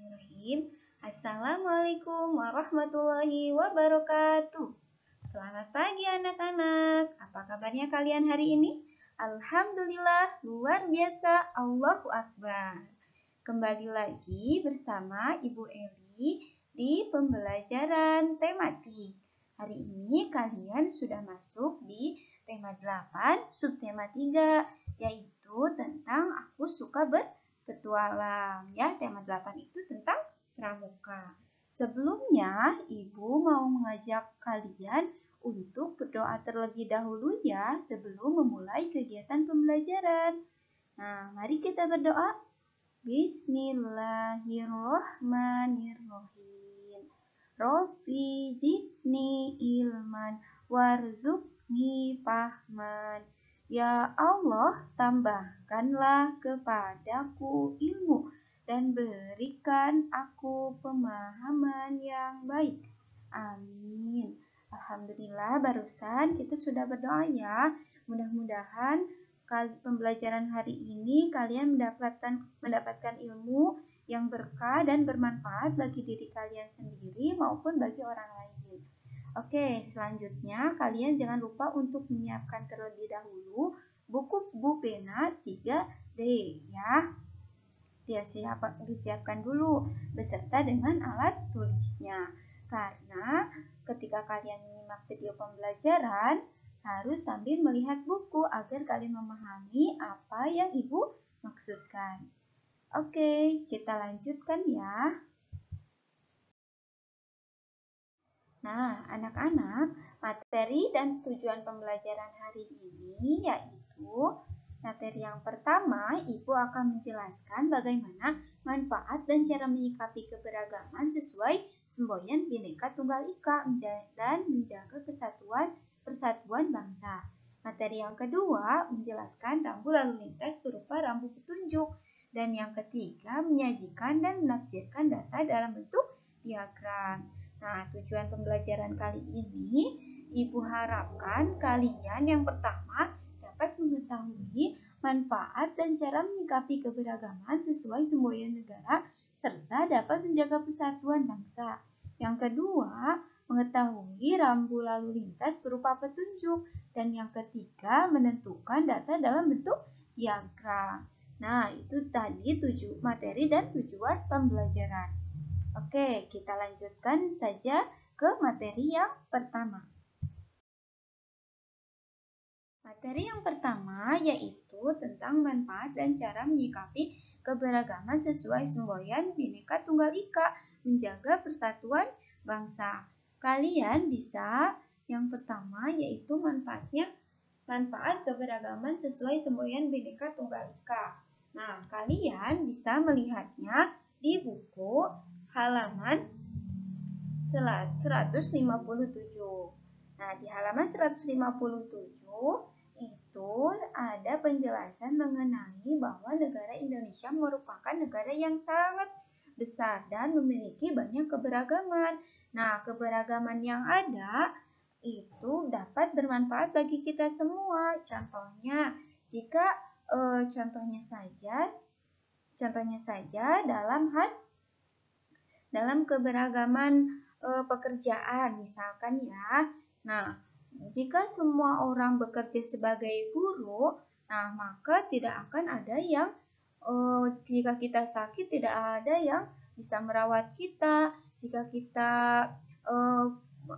Bismillahirrahmanirrahim. Assalamualaikum warahmatullahi wabarakatuh. Selamat pagi anak-anak. Apa kabarnya kalian hari ini? Alhamdulillah, luar biasa. Allahu Akbar. Kembali lagi bersama Ibu Eli di pembelajaran tematik. Hari ini kalian sudah masuk di tema 8, subtema 3, yaitu tentang aku suka berpetualang. Ya, tema 8 itu tentang pramuka. Sebelumnya, Ibu mau mengajak kalian untuk berdoa terlebih dahulu ya sebelum memulai kegiatan pembelajaran. Nah, mari kita berdoa. Bismillahirrahmanirrahim. Robbi zidni ilman warzuqni fahman. Ya Allah, tambahkanlah kepadaku ilmu dan berikan aku pemahaman yang baik. Amin. Alhamdulillah, barusan kita sudah berdoa ya. Mudah-mudahan pembelajaran hari ini kalian mendapatkan ilmu yang berkah dan bermanfaat bagi diri kalian sendiri maupun bagi orang lain. Oke, selanjutnya kalian jangan lupa untuk menyiapkan terlebih dahulu buku pena 3D ya. Disiapkan dulu beserta dengan alat tulisnya. Karena ketika kalian menyimak video pembelajaran harus sambil melihat buku agar kalian memahami apa yang Ibu maksudkan. Oke, kita lanjutkan ya. Nah, anak-anak, materi dan tujuan pembelajaran hari ini yaitu materi yang pertama, Ibu akan menjelaskan bagaimana manfaat dan cara menyikapi keberagaman sesuai semboyan Bhinneka Tunggal Ika dan menjaga persatuan bangsa. Materi yang kedua, menjelaskan rambu lalu lintas berupa rambu petunjuk. Dan yang ketiga, menyajikan dan menafsirkan data dalam bentuk diagram. Nah, tujuan pembelajaran kali ini, Ibu harapkan kalian yang pertama dapat mengetahui manfaat dan cara menyikapi keberagaman sesuai semboyan negara serta dapat menjaga persatuan bangsa. Yang kedua, mengetahui rambu lalu lintas berupa petunjuk. Dan yang ketiga, menentukan data dalam bentuk diagram. Nah, itu tadi materi dan tujuan pembelajaran. Oke, kita lanjutkan saja ke materi yang pertama. Materi yang pertama yaitu tentang manfaat dan cara menyikapi keberagaman sesuai semboyan Bhinneka Tunggal Ika, menjaga persatuan bangsa. Kalian bisa yang pertama yaitu manfaat keberagaman sesuai semboyan Bhinneka Tunggal Ika. Nah, kalian bisa melihatnya di buku halaman 157. Nah, di halaman 157 itu ada penjelasan mengenai bahwa negara Indonesia merupakan negara yang sangat besar dan memiliki banyak keberagaman. Nah, keberagaman yang ada itu dapat bermanfaat bagi kita semua. Contohnya, contohnya saja dalam keberagaman pekerjaan misalkan ya. Nah, jika semua orang bekerja sebagai guru, nah maka tidak akan ada yang jika kita sakit tidak ada yang bisa merawat kita. Jika kita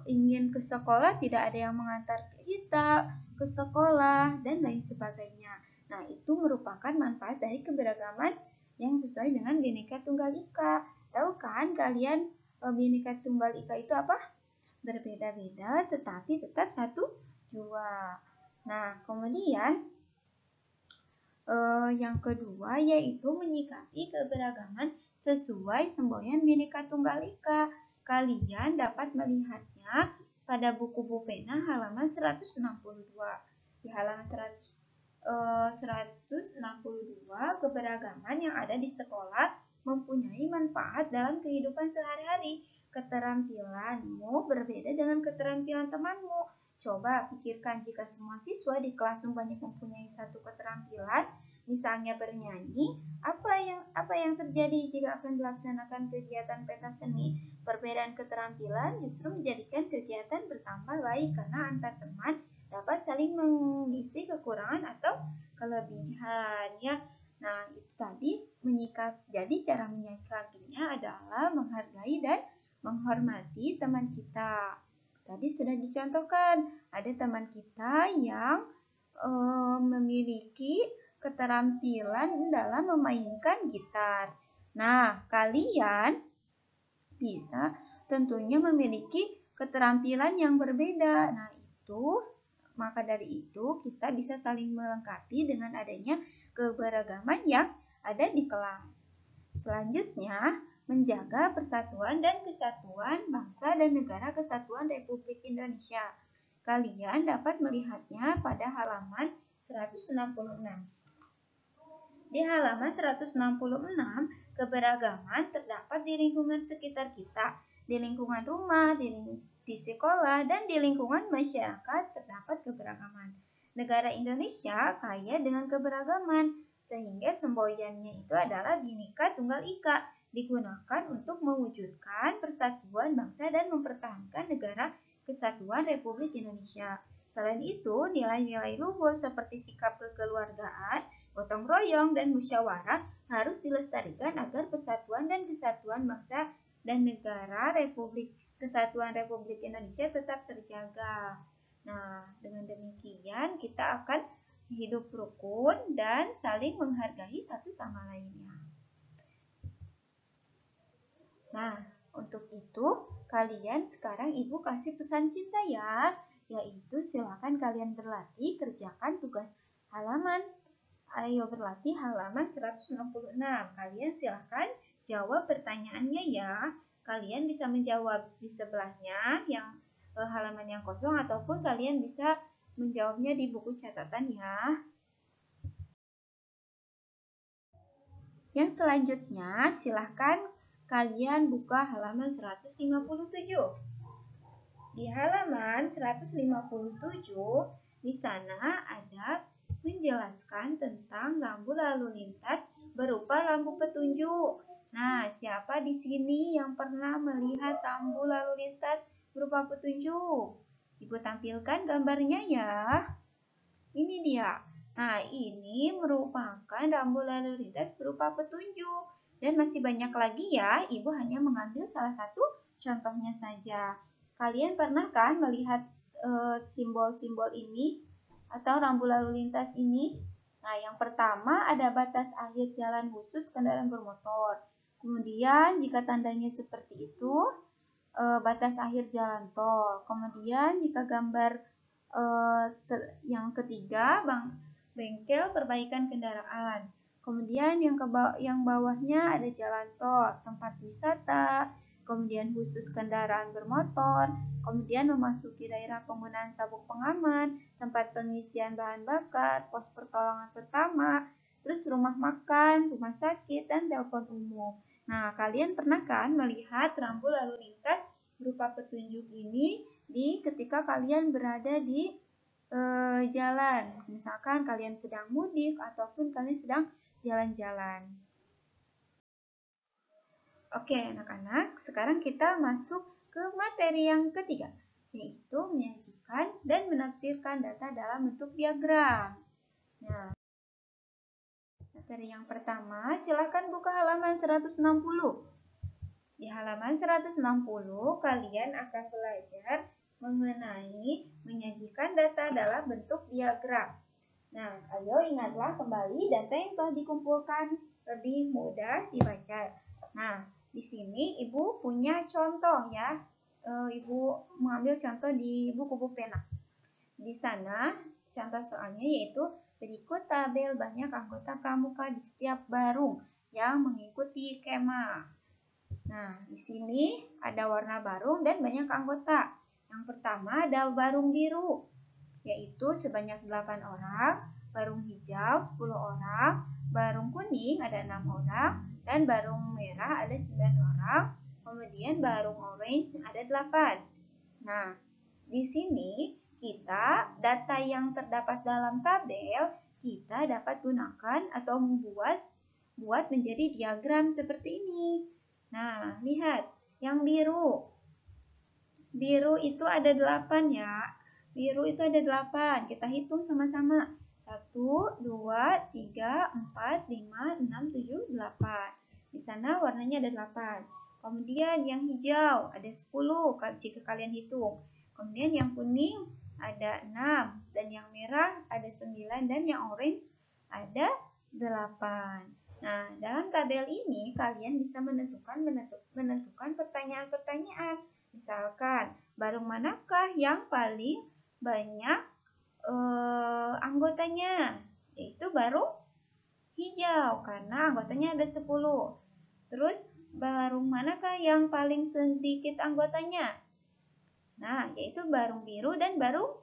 ingin ke sekolah tidak ada yang mengantar kita ke sekolah dan lain sebagainya. Nah, itu merupakan manfaat dari keberagaman yang sesuai dengan Bhinneka Tunggal Ika. Tahu kan kalian Bhinneka Tunggal Ika itu apa? Berbeda-beda tetapi tetap satu jua. Nah, kemudian yang kedua yaitu menyikapi keberagaman sesuai semboyan Bhinneka Tunggal Ika. Kalian dapat melihatnya pada buku pena halaman 162. Di halaman 162, keberagaman yang ada di sekolah mempunyai manfaat dalam kehidupan sehari-hari. Keterampilanmu berbeda dengan keterampilan temanmu. Coba pikirkan jika semua siswa di kelas banyak mempunyai satu keterampilan Misalnya bernyanyi, apa yang terjadi jika akan dilaksanakan kegiatan pentas seni? Perbedaan keterampilan justru menjadikan kegiatan bertambah baik karena antar teman dapat saling mengisi kekurangan atau kelebihan ya. Nah, itu tadi jadi cara menyikapinya adalah menghargai dan menghormati teman kita. Tadi sudah dicontohkan, ada teman kita yang memiliki keterampilan dalam memainkan gitar. Nah, kalian bisa tentunya memiliki keterampilan yang berbeda. Nah, maka dari itu kita bisa saling melengkapi dengan adanya keberagaman yang ada di kelas. Selanjutnya, menjaga persatuan dan kesatuan bangsa dan negara kesatuan Republik Indonesia. Kalian dapat melihatnya pada halaman 166. Di halaman 166, keberagaman terdapat di lingkungan sekitar kita, di lingkungan rumah, di sekolah, dan di lingkungan masyarakat terdapat keberagaman. Negara Indonesia kaya dengan keberagaman, sehingga semboyannya itu adalah Bhinneka Tunggal Ika, digunakan untuk mewujudkan persatuan bangsa dan mempertahankan negara kesatuan Republik Indonesia. Selain itu, nilai-nilai luhur seperti sikap kekeluargaan, gotong royong, dan musyawarah harus dilestarikan agar persatuan dan kesatuan bangsa dan negara Kesatuan Republik Indonesia tetap terjaga. Nah, dengan demikian kita akan hidup rukun dan saling menghargai satu sama lainnya. Nah, untuk itu kalian sekarang Ibu kasih pesan cinta ya, yaitu silakan kalian berlatih kerjakan tugas halaman. Ayo berlatih halaman 166. Kalian silakan jawab pertanyaannya ya. Kalian bisa menjawab di sebelahnya yang halaman yang kosong ataupun kalian bisa menjawabnya di buku catatan ya. Yang selanjutnya silahkan kalian buka halaman 157. Di halaman 157 di sana ada menjelaskan tentang rambu lalu lintas berupa lampu petunjuk. Nah, siapa di sini yang pernah melihat rambu lalu lintas berupa petunjuk? Ibu tampilkan gambarnya ya. Ini dia. Nah, ini merupakan rambu lalu lintas berupa petunjuk. Dan masih banyak lagi ya, Ibu hanya mengambil salah satu contohnya saja. Kalian pernah kan melihat simbol-simbol ini atau rambu lalu lintas ini? Nah, yang pertama ada batas akhir jalan khusus kendaraan bermotor. Kemudian jika tandanya seperti itu, batas akhir jalan tol. Kemudian jika gambar yang ketiga, bengkel perbaikan kendaraan. Kemudian yang bawahnya ada jalan tol, tempat wisata, kemudian khusus kendaraan bermotor, kemudian memasuki daerah penggunaan sabuk pengaman, tempat pengisian bahan bakar, pos pertolongan pertama, terus rumah makan, rumah sakit, dan telepon umum. Nah, kalian pernah kan melihat rambu lalu lintas berupa petunjuk ini ketika kalian berada di jalan? Misalkan kalian sedang mudik ataupun kalian sedang jalan-jalan. Oke, anak-anak, sekarang kita masuk ke materi yang ketiga, yaitu menyajikan dan menafsirkan data dalam bentuk diagram. Nah, materi yang pertama, silakan buka halaman 160. Di halaman 160, kalian akan belajar mengenai menyajikan data dalam bentuk diagram. Nah, ayo ingatlah kembali data yang telah dikumpulkan, lebih mudah dibaca. Nah, di sini Ibu punya contoh ya. Ibu mengambil contoh di buku pena. Di sana contoh soalnya yaitu berikut tabel banyak anggota pramuka di setiap barung yang mengikuti kemah. Nah, di sini ada warna barung dan banyak anggota. Yang pertama ada barung biru, yaitu sebanyak 8 orang, barung hijau 10 orang, barung kuning ada 6 orang, dan barung merah ada 9 orang, kemudian barung orange ada 8. Nah, di sini data yang terdapat dalam tabel kita dapat gunakan atau buat menjadi diagram seperti ini. Nah, lihat yang biru. Biru itu ada 8 ya. Biru itu ada 8. Kita hitung sama-sama. 1, 2, 3, 4, 5, 6, 7, 8. Di sana warnanya ada 8. Kemudian yang hijau ada 10 jika kalian hitung. Kemudian yang kuning ada 6. Dan yang merah ada 9. Dan yang orange ada 8. Nah, dalam tabel ini kalian bisa menentukan pertanyaan-pertanyaan. Misalkan, barung manakah yang paling banyak anggotanya? Yaitu barung hijau, karena anggotanya ada 10. Terus, barung manakah yang paling sedikit anggotanya? Nah, yaitu barung biru dan barung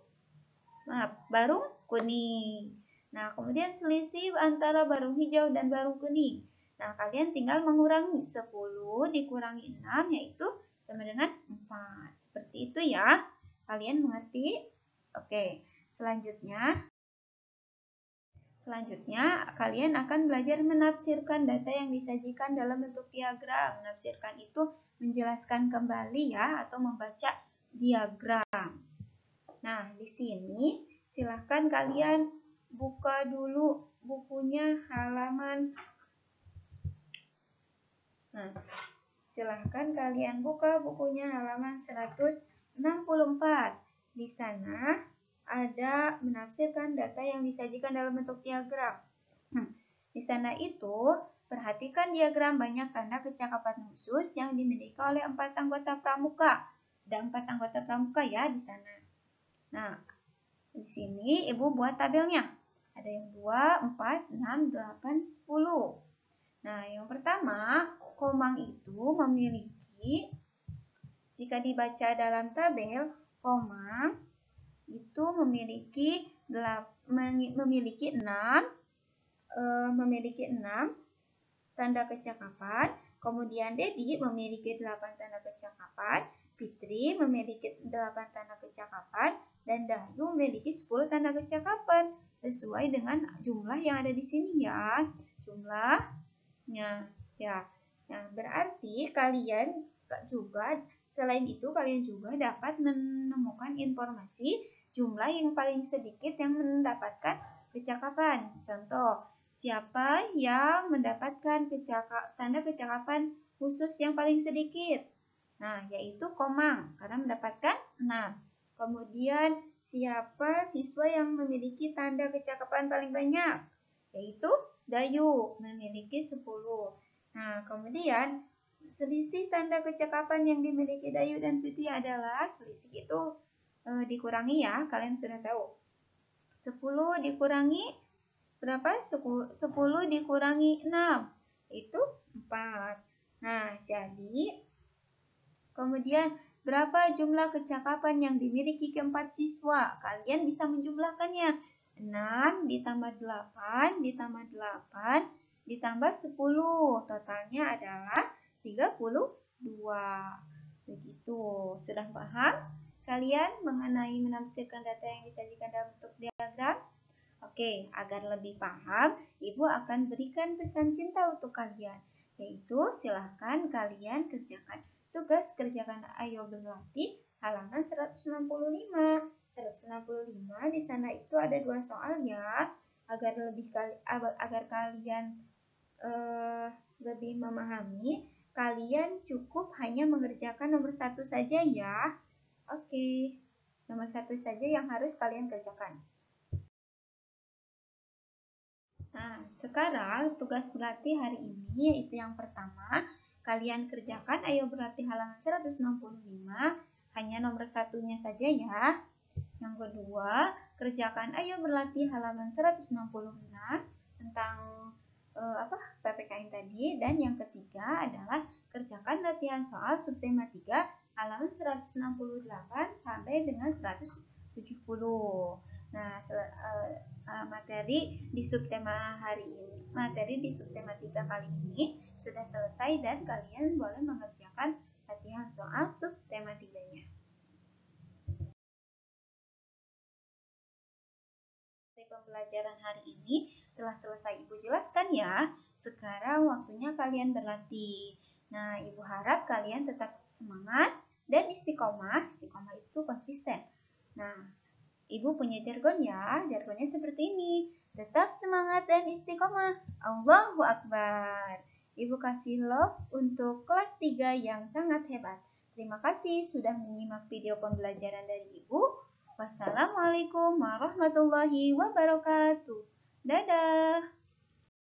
kuning. Nah, kemudian selisih antara barung hijau dan barung kuning. Nah, kalian tinggal mengurangi 10 dikurangi 6, yaitu sama dengan 4. Seperti itu ya. Kalian mengerti? Oke, selanjutnya kalian akan belajar menafsirkan data yang disajikan dalam bentuk diagram. Menafsirkan itu menjelaskan kembali ya, atau membaca diagram. Nah, di sini silahkan kalian buka dulu bukunya halaman. Nah, silahkan kalian buka bukunya halaman 164. Di sana ada menafsirkan data yang disajikan dalam bentuk diagram. Di sana itu, perhatikan diagram banyak tanda kecakapan khusus yang dimiliki oleh 4 anggota pramuka. Ada 4 anggota pramuka ya di sana. Nah, di sini Ibu buat tabelnya. Ada yang 2, 4, 6, 8, 10. Nah, yang pertama, Komang itu memiliki, jika dibaca dalam tabel, Komang itu memiliki 6 tanda kecakapan. Kemudian Dedi memiliki 8 tanda kecakapan. Fitri memiliki 8 tanda kecakapan. Dan Dahyu memiliki 10 tanda kecakapan. Sesuai dengan jumlah yang ada di sini ya. Jumlahnya ya. Nah, berarti kalian juga, selain itu kalian juga dapat menemukan informasi jumlah yang paling sedikit yang mendapatkan kecakapan. Contoh, siapa yang mendapatkan tanda kecakapan khusus yang paling sedikit? Nah, yaitu Komang, karena mendapatkan 6. Kemudian, siapa siswa yang memiliki tanda kecakapan paling banyak? Yaitu Dayu, memiliki 10. Nah, kemudian selisih tanda kecakapan yang dimiliki Dayu dan Fitri adalah, selisih itu dikurangi ya, kalian sudah tahu. 10 dikurangi berapa? 10 dikurangi 6, itu 4. Nah, jadi kemudian berapa jumlah kecakapan yang dimiliki keempat siswa? Kalian bisa menjumlahkannya. 6 ditambah 8 ditambah 8 ditambah 10. Totalnya adalah 32. Begitu. Sudah paham kalian mengenai menafsirkan data yang disajikan dalam bentuk diagram? Oke, agar lebih paham, Ibu akan berikan pesan cinta untuk kalian, yaitu silahkan kalian kerjakan tugas kerjakan Ayo Berlatih halaman 165. 165 di sana itu ada 2 soal ya. Agar kalian lebih memahami, kalian cukup hanya mengerjakan nomor 1 saja ya. Oke, nomor 1 saja yang harus kalian kerjakan. Nah, sekarang tugas berlatih hari ini yaitu yang pertama, kalian kerjakan Ayo Berlatih halaman 165, hanya nomor 1-nya saja ya. Yang kedua, kerjakan Ayo Berlatih halaman 166 tentang PPKN tadi. Dan yang ketiga adalah kerjakan latihan soal subtema 3 halaman 168 sampai dengan 170. Nah, materi di subtema 3 kali ini sudah selesai dan kalian boleh mengerjakan latihan soal subtema 3-nya. Pembelajaran pembelajaran hari ini telah selesai Ibu jelaskan ya. Sekarang waktunya kalian berlatih. Nah, Ibu harap kalian tetap semangat dan istiqomah. Istiqomah itu konsisten. Nah, Ibu punya jargon ya. Jargonnya seperti ini. Tetap semangat dan istiqomah. Allahu Akbar. Ibu kasih love untuk kelas 3 yang sangat hebat. Terima kasih sudah menyimak video pembelajaran dari Ibu. Wassalamualaikum warahmatullahi wabarakatuh. Dadah.